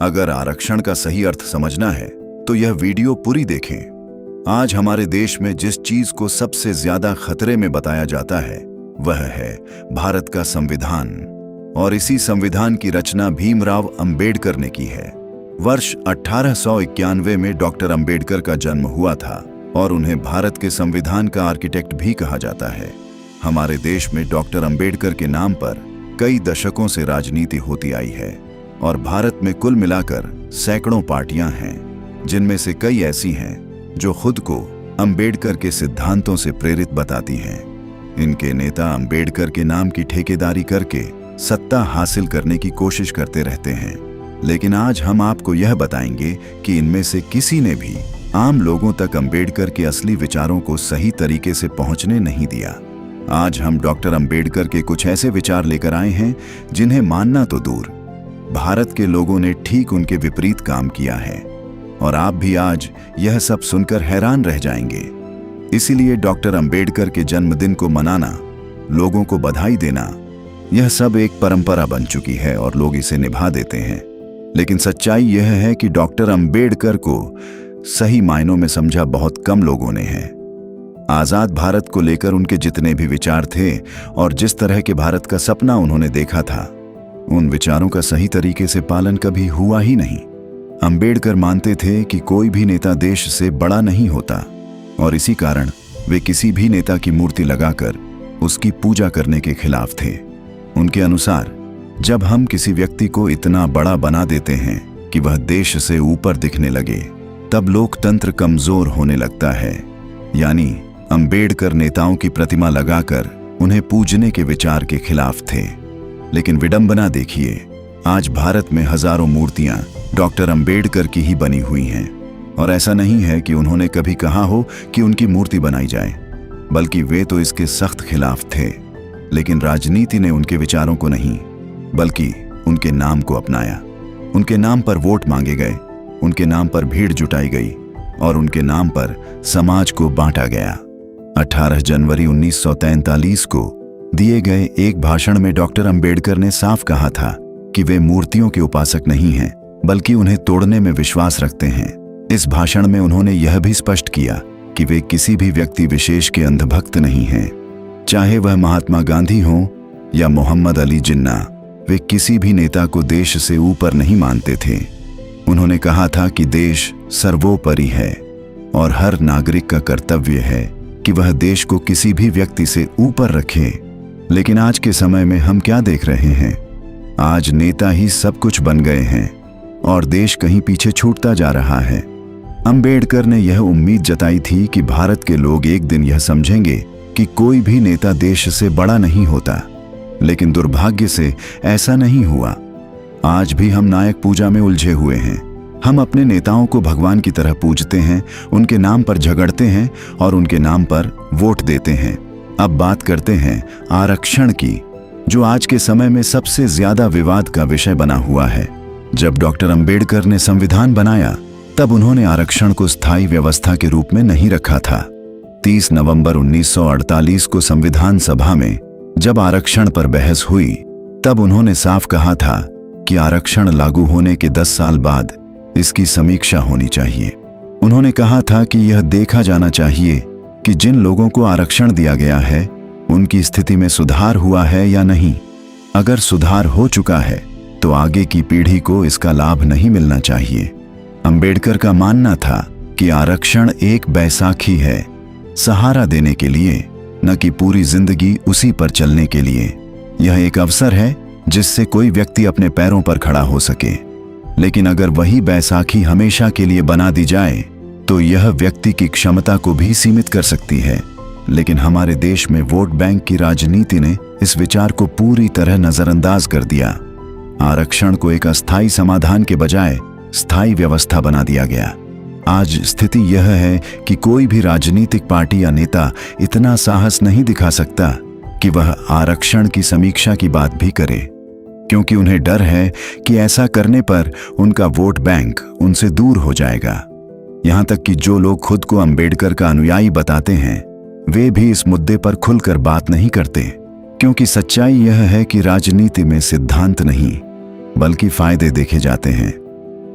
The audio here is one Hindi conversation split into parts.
अगर आरक्षण का सही अर्थ समझना है तो यह वीडियो पूरी देखें। आज हमारे देश में जिस चीज को सबसे ज्यादा खतरे में बताया जाता है वह है भारत का संविधान। और इसी संविधान की रचना भीमराव अंबेडकर ने की है। वर्ष 1891 में डॉक्टर अंबेडकर का जन्म हुआ था और उन्हें भारत के संविधान का आर्किटेक्ट भी कहा जाता है। हमारे देश में डॉक्टर अंबेडकर के नाम पर कई दशकों से राजनीति होती आई है और भारत में कुल मिलाकर सैकड़ों पार्टियां हैं, जिनमें से कई ऐसी हैं जो खुद को अंबेडकर के सिद्धांतों से प्रेरित बताती हैं। इनके नेता अंबेडकर के नाम की ठेकेदारी करके सत्ता हासिल करने की कोशिश करते रहते हैं, लेकिन आज हम आपको यह बताएंगे कि इनमें से किसी ने भी आम लोगों तक अंबेडकर के असली विचारों को सही तरीके से पहुंचने नहीं दिया। आज हम डॉक्टर अंबेडकर के कुछ ऐसे विचार लेकर आए हैं जिन्हें मानना तो दूर, भारत के लोगों ने ठीक उनके विपरीत काम किया है। और आप भी आज यह सब सुनकर हैरान रह जाएंगे। इसीलिए डॉक्टर अंबेडकर के जन्मदिन को मनाना, लोगों को बधाई देना, यह सब एक परंपरा बन चुकी है और लोग इसे निभा देते हैं। लेकिन सच्चाई यह है कि डॉक्टर अंबेडकर को सही मायनों में समझा बहुत कम लोगों ने है। आजाद भारत को लेकर उनके जितने भी विचार थे और जिस तरह के भारत का सपना उन्होंने देखा था, उन विचारों का सही तरीके से पालन कभी हुआ ही नहीं। अंबेडकर मानते थे कि कोई भी नेता देश से बड़ा नहीं होता और इसी कारण वे किसी भी नेता की मूर्ति लगाकर उसकी पूजा करने के खिलाफ थे। उनके अनुसार जब हम किसी व्यक्ति को इतना बड़ा बना देते हैं कि वह देश से ऊपर दिखने लगे, तब लोकतंत्र कमजोर होने लगता है। यानी अंबेडकर नेताओं की प्रतिमा लगाकर उन्हें पूजने के विचार के खिलाफ थे। लेकिन विडंबना देखिए, आज भारत में हजारों मूर्तियां डॉक्टर अंबेडकर की ही बनी हुई हैं। और ऐसा नहीं है कि उन्होंने कभी कहा हो कि उनकी मूर्ति बनाई जाए, बल्कि वे तो इसके सख्त खिलाफ थे। लेकिन राजनीति ने उनके विचारों को नहीं, बल्कि उनके नाम को अपनाया। उनके नाम पर वोट मांगे गए, उनके नाम पर भीड़ जुटाई गई और उनके नाम पर समाज को बांटा गया। 18 जनवरी 1943 को दिए गए एक भाषण में डॉक्टर अंबेडकर ने साफ कहा था कि वे मूर्तियों के उपासक नहीं हैं, बल्कि उन्हें तोड़ने में विश्वास रखते हैं। इस भाषण में उन्होंने यह भी स्पष्ट किया कि वे किसी भी व्यक्ति विशेष के अंधभक्त नहीं हैं, चाहे वह महात्मा गांधी हो या मोहम्मद अली जिन्ना। वे किसी भी नेता को देश से ऊपर नहीं मानते थे। उन्होंने कहा था कि देश सर्वोपरि है और हर नागरिक का कर्तव्य है कि वह देश को किसी भी व्यक्ति से ऊपर रखे। लेकिन आज के समय में हम क्या देख रहे हैं? आज नेता ही सब कुछ बन गए हैं और देश कहीं पीछे छूटता जा रहा है। अंबेडकर ने यह उम्मीद जताई थी कि भारत के लोग एक दिन यह समझेंगे कि कोई भी नेता देश से बड़ा नहीं होता, लेकिन दुर्भाग्य से ऐसा नहीं हुआ। आज भी हम नायक पूजा में उलझे हुए हैं। हम अपने नेताओं को भगवान की तरह पूजते हैं, उनके नाम पर झगड़ते हैं और उनके नाम पर वोट देते हैं। अब बात करते हैं आरक्षण की, जो आज के समय में सबसे ज्यादा विवाद का विषय बना हुआ है। जब डॉक्टर अंबेडकर ने संविधान बनाया, तब उन्होंने आरक्षण को स्थायी व्यवस्था के रूप में नहीं रखा था। 30 नवंबर 1948 को संविधान सभा में जब आरक्षण पर बहस हुई, तब उन्होंने साफ कहा था कि आरक्षण लागू होने के 10 साल बाद इसकी समीक्षा होनी चाहिए। उन्होंने कहा था कि यह देखा जाना चाहिए कि जिन लोगों को आरक्षण दिया गया है उनकी स्थिति में सुधार हुआ है या नहीं। अगर सुधार हो चुका है तो आगे की पीढ़ी को इसका लाभ नहीं मिलना चाहिए। अंबेडकर का मानना था कि आरक्षण एक बैसाखी है, सहारा देने के लिए, न कि पूरी जिंदगी उसी पर चलने के लिए। यह एक अवसर है जिससे कोई व्यक्ति अपने पैरों पर खड़ा हो सके। लेकिन अगर वही बैसाखी हमेशा के लिए बना दी जाए तो यह व्यक्ति की क्षमता को भी सीमित कर सकती है। लेकिन हमारे देश में वोट बैंक की राजनीति ने इस विचार को पूरी तरह नजरअंदाज कर दिया। आरक्षण को एक अस्थायी समाधान के बजाय स्थायी व्यवस्था बना दिया गया। आज स्थिति यह है कि कोई भी राजनीतिक पार्टी या नेता इतना साहस नहीं दिखा सकता कि वह आरक्षण की समीक्षा की बात भी करे, क्योंकि उन्हें डर है कि ऐसा करने पर उनका वोट बैंक उनसे दूर हो जाएगा। यहां तक कि जो लोग खुद को अंबेडकर का अनुयायी बताते हैं, वे भी इस मुद्दे पर खुलकर बात नहीं करते, क्योंकि सच्चाई यह है कि राजनीति में सिद्धांत नहीं बल्कि फायदे देखे जाते हैं।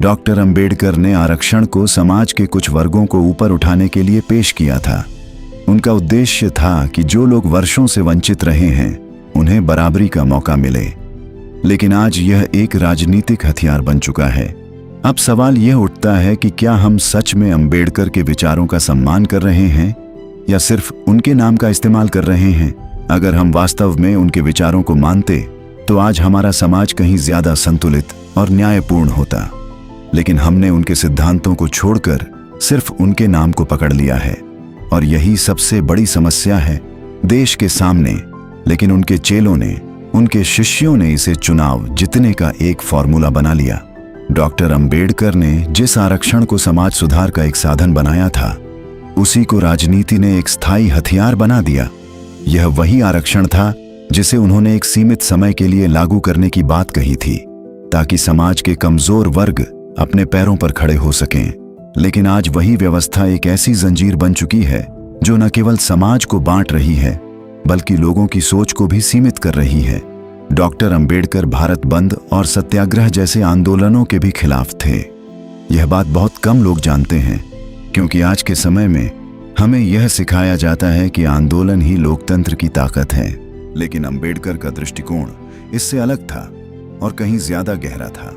डॉक्टर अंबेडकर ने आरक्षण को समाज के कुछ वर्गों को ऊपर उठाने के लिए पेश किया था। उनका उद्देश्य था कि जो लोग वर्षों से वंचित रहे हैं उन्हें बराबरी का मौका मिले। लेकिन आज यह एक राजनीतिक हथियार बन चुका है। अब सवाल यह उठता है कि क्या हम सच में अंबेडकर के विचारों का सम्मान कर रहे हैं या सिर्फ उनके नाम का इस्तेमाल कर रहे हैं? अगर हम वास्तव में उनके विचारों को मानते तो आज हमारा समाज कहीं ज्यादा संतुलित और न्यायपूर्ण होता। लेकिन हमने उनके सिद्धांतों को छोड़कर सिर्फ उनके नाम को पकड़ लिया है और यही सबसे बड़ी समस्या है देश के सामने। लेकिन उनके चेलों ने, उनके शिष्यों ने इसे चुनाव जीतने का एक फॉर्मूला बना लिया। डॉक्टर अंबेडकर ने जिस आरक्षण को समाज सुधार का एक साधन बनाया था उसी को राजनीति ने एक स्थायी हथियार बना दिया। यह वही आरक्षण था जिसे उन्होंने एक सीमित समय के लिए लागू करने की बात कही थी ताकि समाज के कमजोर वर्ग अपने पैरों पर खड़े हो सकें। लेकिन आज वही व्यवस्था एक ऐसी जंजीर बन चुकी है जो न केवल समाज को बांट रही है बल्कि लोगों की सोच को भी सीमित कर रही है। डॉक्टर अंबेडकर भारत बंद और सत्याग्रह जैसे आंदोलनों के भी खिलाफ थे। यह बात बहुत कम लोग जानते हैं क्योंकि आज के समय में हमें यह सिखाया जाता है कि आंदोलन ही लोकतंत्र की ताकत है। लेकिन अंबेडकर का दृष्टिकोण इससे अलग था और कहीं ज्यादा गहरा था।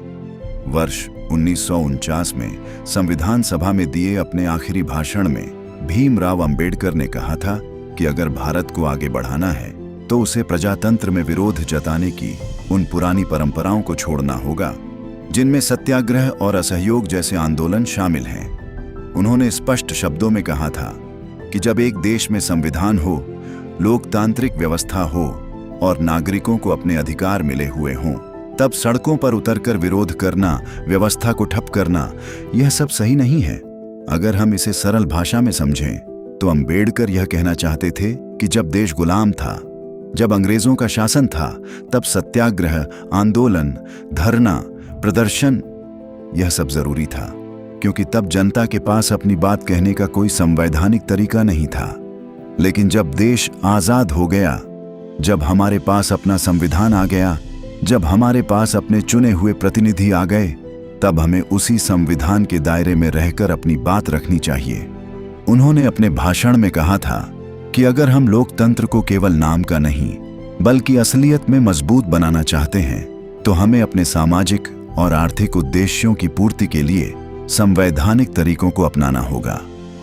वर्ष 1949 में संविधान सभा में दिए अपने आखिरी भाषण में भीमराव अंबेडकर ने कहा था कि अगर भारत को आगे बढ़ाना है तो उसे प्रजातंत्र में विरोध जताने की उन पुरानी परंपराओं को छोड़ना होगा जिनमें सत्याग्रह और असहयोग जैसे आंदोलन शामिल हैं। उन्होंने स्पष्ट शब्दों में कहा था कि जब एक देश में संविधान हो, लोकतांत्रिक व्यवस्था हो और नागरिकों को अपने अधिकार मिले हुए हों, तब सड़कों पर उतरकर विरोध करना, व्यवस्था को ठप करना, यह सब सही नहीं है। अगर हम इसे सरल भाषा में समझें तो अंबेडकर यह कहना चाहते थे कि जब देश गुलाम था, जब अंग्रेजों का शासन था, तब सत्याग्रह, आंदोलन, धरना, प्रदर्शन यह सब जरूरी था क्योंकि तब जनता के पास अपनी बात कहने का कोई संवैधानिक तरीका नहीं था। लेकिन जब देश आजाद हो गया, जब हमारे पास अपना संविधान आ गया, जब हमारे पास अपने चुने हुए प्रतिनिधि आ गए, तब हमें उसी संविधान के दायरे में रहकर अपनी बात रखनी चाहिए। उन्होंने अपने भाषण में कहा था कि अगर हम लोकतंत्र को केवल नाम का नहीं बल्कि असलियत में मजबूत बनाना चाहते हैं तो हमें अपने सामाजिक और आर्थिक उद्देश्यों की पूर्ति के लिए संवैधानिक तरीकों को अपनाना होगा।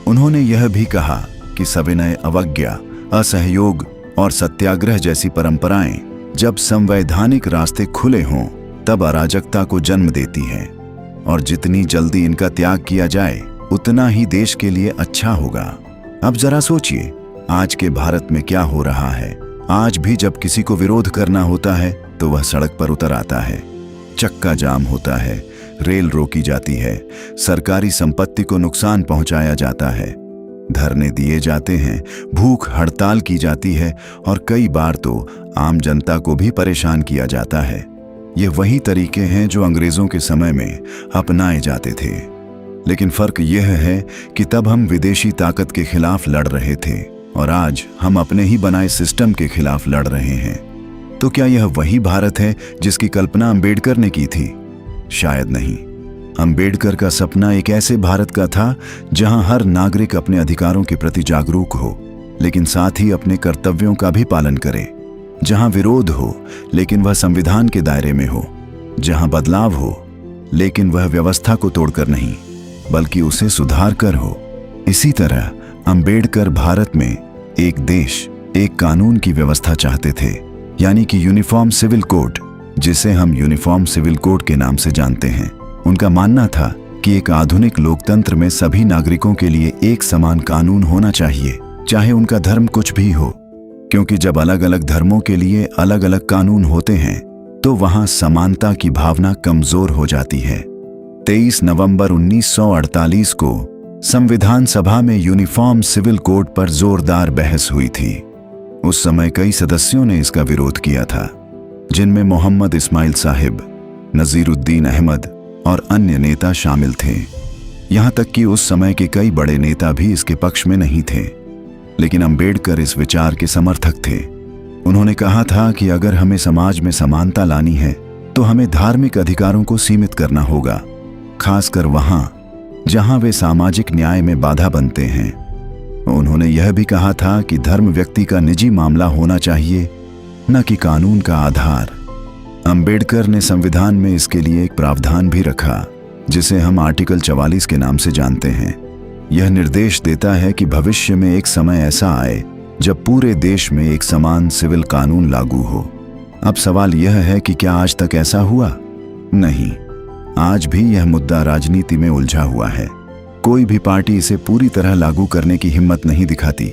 उन्होंने यह भी कहा कि सविनय अवज्ञा, असहयोग और सत्याग्रह जैसी परंपराएं जब संवैधानिक रास्ते खुले हों तब अराजकता को जन्म देती हैं और जितनी जल्दी इनका त्याग किया जाए उतना ही देश के लिए अच्छा होगा। अब जरा सोचिए, आज के भारत में क्या हो रहा है। आज भी जब किसी को विरोध करना होता है तो वह सड़क पर उतर आता है। चक्का जाम होता है, रेल रोकी जाती है, सरकारी संपत्ति को नुकसान पहुंचाया जाता है, धरने दिए जाते हैं, भूख हड़ताल की जाती है और कई बार तो आम जनता को भी परेशान किया जाता है। ये वही तरीके हैं जो अंग्रेजों के समय में अपनाए जाते थे। लेकिन फर्क यह है कि तब हम विदेशी ताकत के खिलाफ लड़ रहे थे और आज हम अपने ही बनाए सिस्टम के खिलाफ लड़ रहे हैं। तो क्या यह वही भारत है जिसकी कल्पना अंबेडकर ने की थी? शायद नहीं। अंबेडकर का सपना एक ऐसे भारत का था जहां हर नागरिक अपने अधिकारों के प्रति जागरूक हो लेकिन साथ ही अपने कर्तव्यों का भी पालन करे, जहां विरोध हो लेकिन वह संविधान के दायरे में हो, जहां बदलाव हो लेकिन वह व्यवस्था को तोड़कर नहीं बल्कि उसे सुधार कर हो। इसी तरह अंबेडकर भारत में एक देश, एक कानून की व्यवस्था चाहते थे, यानी कि यूनिफॉर्म सिविल कोड, जिसे हम यूनिफॉर्म सिविल कोड के नाम से जानते हैं। उनका मानना था कि एक आधुनिक लोकतंत्र में सभी नागरिकों के लिए एक समान कानून होना चाहिए, चाहे उनका धर्म कुछ भी हो, क्योंकि जब अलग अलग धर्मों के लिए अलग अलग कानून होते हैं तो वहां समानता की भावना कमजोर हो जाती है। 23 नवंबर 1948 को संविधान सभा में यूनिफॉर्म सिविल कोड पर जोरदार बहस हुई थी। उस समय कई सदस्यों ने इसका विरोध किया था, जिनमें मोहम्मद इस्माइल साहिब, नजीरुद्दीन अहमद और अन्य नेता शामिल थे। यहां तक कि उस समय के कई बड़े नेता भी इसके पक्ष में नहीं थे। लेकिन अंबेडकर इस विचार के समर्थक थे। उन्होंने कहा था कि अगर हमें समाज में समानता लानी है तो हमें धार्मिक अधिकारों को सीमित करना होगा, खासकर वहां जहां वे सामाजिक न्याय में बाधा बनते हैं। उन्होंने यह भी कहा था कि धर्म व्यक्ति का निजी मामला होना चाहिए, न कि कानून का आधार। अंबेडकर ने संविधान में इसके लिए एक प्रावधान भी रखा, जिसे हम आर्टिकल 44 के नाम से जानते हैं। यह निर्देश देता है कि भविष्य में एक समय ऐसा आए जब पूरे देश में एक समान सिविल कानून लागू हो। अब सवाल यह है कि क्या आज तक ऐसा हुआ? नहीं, आज भी यह मुद्दा राजनीति में उलझा हुआ है। कोई भी पार्टी इसे पूरी तरह लागू करने की हिम्मत नहीं दिखाती,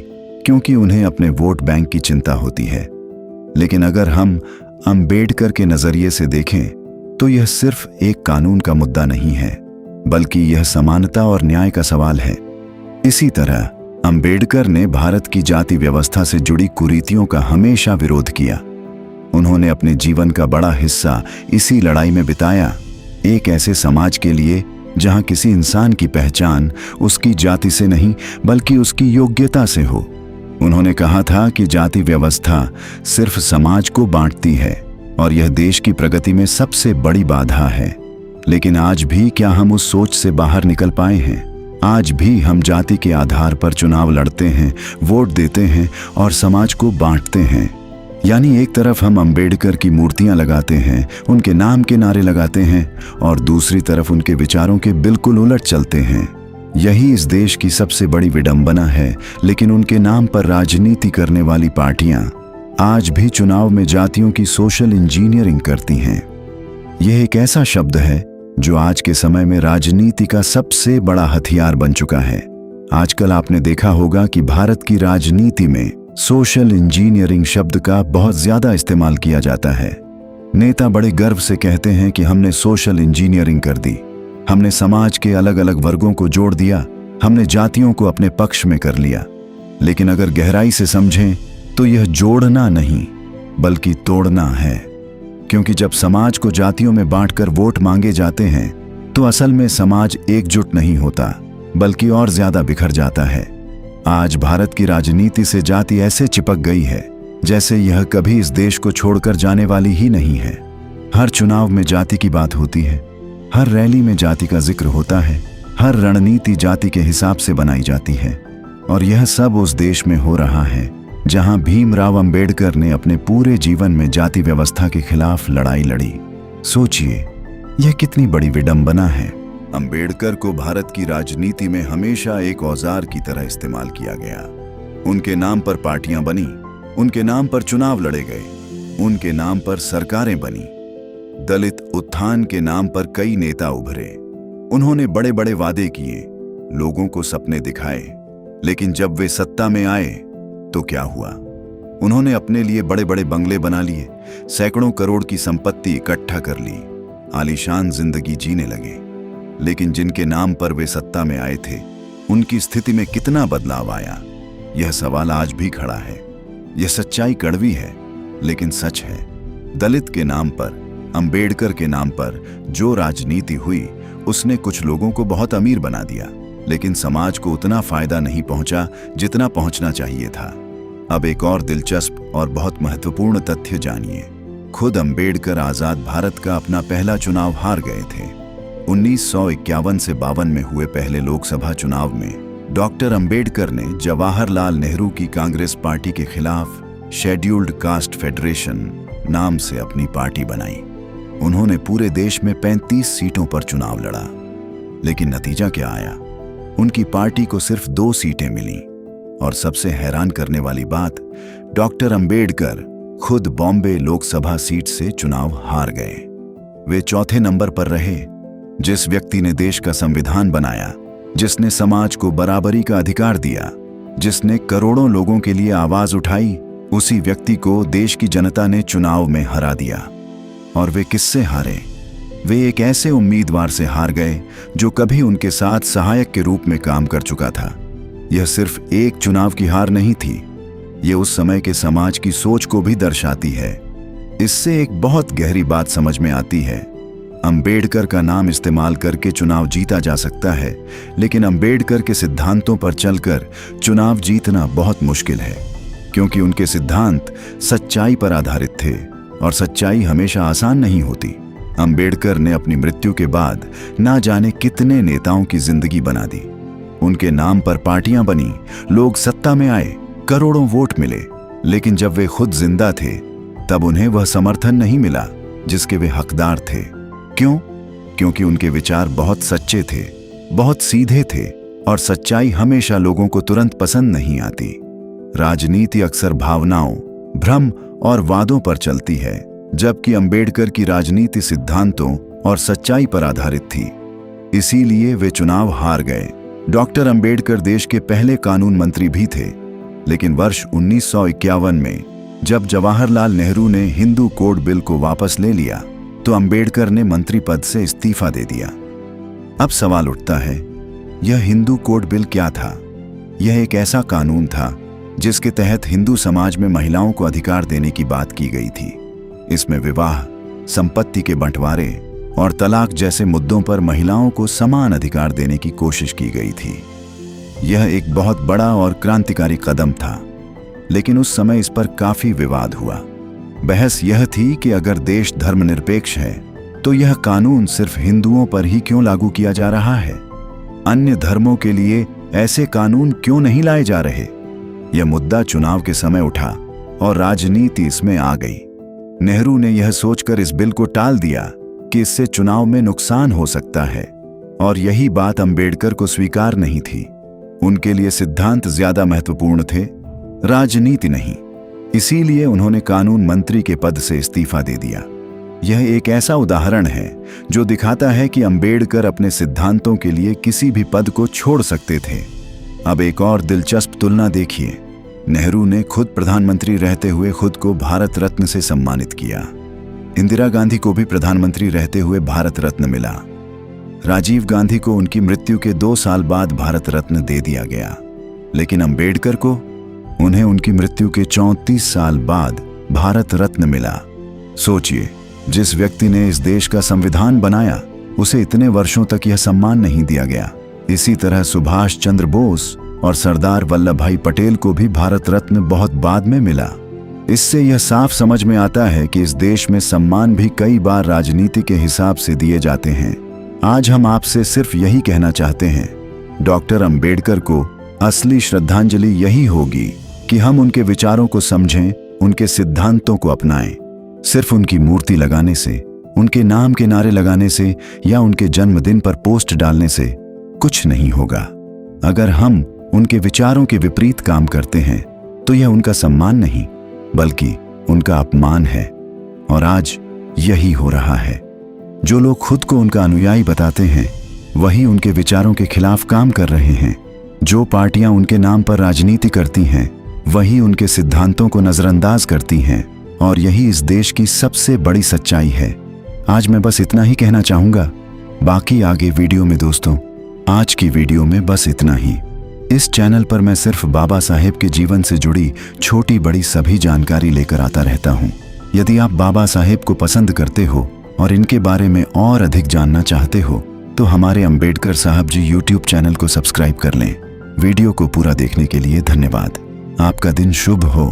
क्योंकि उन्हें अपने वोट बैंक की चिंता होती है। लेकिन अगर हम अंबेडकर के नजरिए से देखें तो यह सिर्फ एक कानून का मुद्दा नहीं है, बल्कि यह समानता और न्याय का सवाल है। इसी तरह अंबेडकर ने भारत की जाति व्यवस्था से जुड़ी कुरीतियों का हमेशा विरोध किया। उन्होंने अपने जीवन का बड़ा हिस्सा इसी लड़ाई में बिताया, एक ऐसे समाज के लिए जहां किसी इंसान की पहचान उसकी जाति से नहीं बल्कि उसकी योग्यता से हो। उन्होंने कहा था कि जाति व्यवस्था सिर्फ समाज को बांटती है और यह देश की प्रगति में सबसे बड़ी बाधा है। लेकिन आज भी क्या हम उस सोच से बाहर निकल पाए हैं? आज भी हम जाति के आधार पर चुनाव लड़ते हैं, वोट देते हैं और समाज को बांटते हैं। यानी एक तरफ हम अंबेडकर की मूर्तियां लगाते हैं, उनके नाम के नारे लगाते हैं, और दूसरी तरफ उनके विचारों के बिल्कुल उलट चलते हैं। यही इस देश की सबसे बड़ी विडंबना है। लेकिन उनके नाम पर राजनीति करने वाली पार्टियां आज भी चुनाव में जातियों की सोशल इंजीनियरिंग करती हैं। यह एक ऐसा शब्द है जो आज के समय में राजनीति का सबसे बड़ा हथियार बन चुका है। आजकल आपने देखा होगा कि भारत की राजनीति में सोशल इंजीनियरिंग शब्द का बहुत ज्यादा इस्तेमाल किया जाता है। नेता बड़े गर्व से कहते हैं कि हमने सोशल इंजीनियरिंग कर दी, हमने समाज के अलग अलग वर्गों को जोड़ दिया, हमने जातियों को अपने पक्ष में कर लिया। लेकिन अगर गहराई से समझें तो यह जोड़ना नहीं बल्कि तोड़ना है, क्योंकि जब समाज को जातियों में बांटकर वोट मांगे जाते हैं तो असल में समाज एकजुट नहीं होता बल्कि और ज्यादा बिखर जाता है। आज भारत की राजनीति से जाति ऐसे चिपक गई है जैसे यह कभी इस देश को छोड़कर जाने वाली ही नहीं है। हर चुनाव में जाति की बात होती है, हर रैली में जाति का जिक्र होता है, हर रणनीति जाति के हिसाब से बनाई जाती है। और यह सब उस देश में हो रहा है जहां भीमराव अंबेडकर ने अपने पूरे जीवन में जाति व्यवस्था के खिलाफ लड़ाई लड़ी। सोचिए, यह कितनी बड़ी विडंबना है। अंबेडकर को भारत की राजनीति में हमेशा एक औजार की तरह इस्तेमाल किया गया। उनके नाम पर पार्टियां बनी, उनके नाम पर चुनाव लड़े गए, उनके नाम पर सरकारें बनी। दलित उत्थान के नाम पर कई नेता उभरे। उन्होंने बड़े बड़े वादे किए, लोगों को सपने दिखाए, लेकिन जब वे सत्ता में आए तो क्या हुआ? उन्होंने अपने लिए बड़े बड़े बंगले बना लिए, सैकड़ों करोड़ की संपत्ति इकट्ठा कर ली, आलीशान जिंदगी जीने लगे। लेकिन जिनके नाम पर वे सत्ता में आए थे, उनकी स्थिति में कितना बदलाव आया? यह सवाल आज भी खड़ा है। यह सच्चाई कड़वी है, लेकिन सच है। दलित के नाम पर, अंबेडकर के नाम पर जो राजनीति हुई, उसने कुछ लोगों को बहुत अमीर बना दिया, लेकिन समाज को उतना फायदा नहीं पहुंचा जितना पहुंचना चाहिए था। अब एक और दिलचस्प और बहुत महत्वपूर्ण तथ्य जानिए। खुद अंबेडकर आजाद भारत का अपना पहला चुनाव हार गए थे। 1951 से 52 में हुए पहले लोकसभा चुनाव में डॉक्टर अंबेडकर ने जवाहरलाल नेहरू की कांग्रेस पार्टी के खिलाफ शेड्यूल्ड कास्ट फेडरेशन नाम से अपनी पार्टी बनाई। उन्होंने पूरे देश में 35 सीटों पर चुनाव लड़ा, लेकिन नतीजा क्या आया? उनकी पार्टी को सिर्फ 2 सीटें मिलीं। और सबसे हैरान करने वाली बात, डॉक्टर अंबेडकर खुद बॉम्बे लोकसभा सीट से चुनाव हार गए। वे चौथे नंबर पर रहे। जिस व्यक्ति ने देश का संविधान बनाया, जिसने समाज को बराबरी का अधिकार दिया, जिसने करोड़ों लोगों के लिए आवाज उठाई, उसी व्यक्ति को देश की जनता ने चुनाव में हरा दिया। और वे किससे हारे? वे एक ऐसे उम्मीदवार से हार गए जो कभी उनके साथ सहायक के रूप में काम कर चुका था। यह सिर्फ एक चुनाव की हार नहीं थी, यह उस समय के समाज की सोच को भी दर्शाती है। इससे एक बहुत गहरी बात समझ में आती है। अंबेडकर का नाम इस्तेमाल करके चुनाव जीता जा सकता है, लेकिन अंबेडकर के सिद्धांतों पर चलकर चुनाव जीतना बहुत मुश्किल है, क्योंकि उनके सिद्धांत सच्चाई पर आधारित थे और सच्चाई हमेशा आसान नहीं होती। अंबेडकर ने अपनी मृत्यु के बाद ना जाने कितने नेताओं की जिंदगी बना दी। उनके नाम पर पार्टियां बनी, लोग सत्ता में आए, करोड़ों वोट मिले, लेकिन जब वे खुद जिंदा थे तब उन्हें वह समर्थन नहीं मिला जिसके वे हकदार थे। क्यों? क्योंकि उनके विचार बहुत सच्चे थे, बहुत सीधे थे, और सच्चाई हमेशा लोगों को तुरंत पसंद नहीं आती। राजनीति अक्सर भावनाओं, भ्रम और वादों पर चलती है, जबकि अंबेडकर की राजनीति सिद्धांतों और सच्चाई पर आधारित थी। इसीलिए वे चुनाव हार गए। डॉक्टर अंबेडकर देश के पहले कानून मंत्री भी थे, लेकिन वर्ष 1951 में जब जवाहरलाल नेहरू ने हिंदू कोड बिल को वापस ले लिया तो अंबेडकर ने मंत्री पद से इस्तीफा दे दिया। अब सवाल उठता है, यह हिंदू कोड बिल क्या था? यह एक ऐसा कानून था जिसके तहत हिंदू समाज में महिलाओं को अधिकार देने की बात की गई थी। इसमें विवाह, संपत्ति के बंटवारे और तलाक जैसे मुद्दों पर महिलाओं को समान अधिकार देने की कोशिश की गई थी। यह एक बहुत बड़ा और क्रांतिकारी कदम था, लेकिन उस समय इस पर काफी विवाद हुआ। बहस यह थी कि अगर देश धर्मनिरपेक्ष है तो यह कानून सिर्फ हिंदुओं पर ही क्यों लागू किया जा रहा है? अन्य धर्मों के लिए ऐसे कानून क्यों नहीं लाए जा रहे? यह मुद्दा चुनाव के समय उठा और राजनीति इसमें आ गई। नेहरू ने यह सोचकर इस बिल को टाल दिया कि इससे चुनाव में नुकसान हो सकता है, और यही बात अंबेडकर को स्वीकार नहीं थी। उनके लिए सिद्धांत ज्यादा महत्वपूर्ण थे, राजनीति नहीं। इसीलिए उन्होंने कानून मंत्री के पद से इस्तीफा दे दिया। यह एक ऐसा उदाहरण है जो दिखाता है कि अंबेडकर अपने सिद्धांतों के लिए किसी भी पद को छोड़ सकते थे। अब एक और दिलचस्प तुलना देखिए। नेहरू ने खुद प्रधानमंत्री रहते हुए खुद को भारत रत्न से सम्मानित किया। इंदिरा गांधी को भी प्रधानमंत्री रहते हुए भारत रत्न मिला। राजीव गांधी को उनकी मृत्यु के 2 साल बाद भारत रत्न दे दिया गया, लेकिन अंबेडकर को उन्हें उनकी मृत्यु के 34 साल बाद भारत रत्न मिला। सोचिए, जिस व्यक्ति ने इस देश का संविधान बनाया उसे इतने वर्षों तक यह सम्मान नहीं दिया गया। इसी तरह सुभाष चंद्र बोस और सरदार वल्लभ भाई पटेल को भी भारत रत्न बहुत बाद में मिला। इससे यह साफ समझ में आता है कि इस देश में सम्मान भी कई बार राजनीति के हिसाब से दिए जाते हैं। आज हम आपसे सिर्फ यही कहना चाहते हैं, डॉक्टर अंबेडकर को असली श्रद्धांजलि यही होगी कि हम उनके विचारों को समझें, उनके सिद्धांतों को अपनाएं। सिर्फ उनकी मूर्ति लगाने से, उनके नाम के नारे लगाने से या उनके जन्मदिन पर पोस्ट डालने से कुछ नहीं होगा। अगर हम उनके विचारों के विपरीत काम करते हैं तो यह उनका सम्मान नहीं बल्कि उनका अपमान है, और आज यही हो रहा है। जो लोग खुद को उनका अनुयायी बताते हैं वही उनके विचारों के खिलाफ काम कर रहे हैं। जो पार्टियां उनके नाम पर राजनीति करती हैं वही उनके सिद्धांतों को नजरअंदाज करती हैं, और यही इस देश की सबसे बड़ी सच्चाई है। आज मैं बस इतना ही कहना चाहूंगा, बाकी आगे वीडियो में। दोस्तों, आज की वीडियो में बस इतना ही। इस चैनल पर मैं सिर्फ बाबा साहेब के जीवन से जुड़ी छोटी बड़ी सभी जानकारी लेकर आता रहता हूँ। यदि आप बाबा साहेब को पसंद करते हो और इनके बारे में और अधिक जानना चाहते हो तो हमारे अंबेडकर साहब जी यूट्यूब चैनल को सब्सक्राइब कर लें। वीडियो को पूरा देखने के लिए धन्यवाद। आपका दिन शुभ हो।